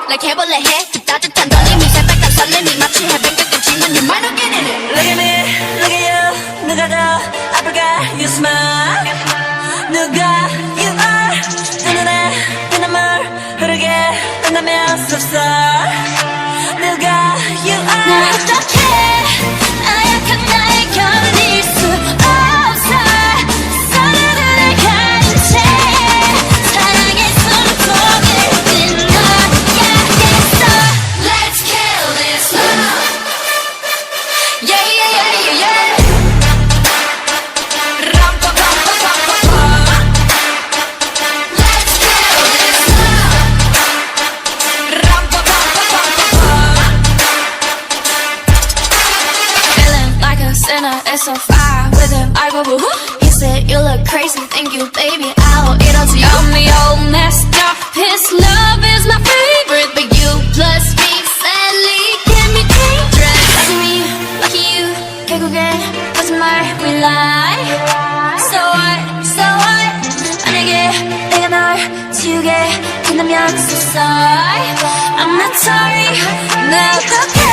like 해볼래 해 그 따뜻한 떨림이 새빨간 설렘이 마치 해변가겠지만 you might not get in it. Look at me, look at you. 누가 더 아플까? You smile. 누가 you are. 두 눈에 피눈물 흐르게 된다면 섭섭. 누가 you are. 나 어떡해 나약한 나의 견딜 수 없어 서로를 가진 채 사랑의 숨통을 끊어야겠어. Let's kill this love. Yeah yeah yeah yeah yeah. Let's kill this love. Feeling like a sinner, it's so far with him. I go woo. He said you look crazy, thank you, baby. I'll eat all to you. Got me all messed up. His love is my favorite, but you plus me sadly can be dangerous. Lucky me, lucky you. 결국엔 거짓말 we lie. So what, so what? 만약에 내가 널 지우게 된다면 so sorry. I'm not sorry. 나 어떡해?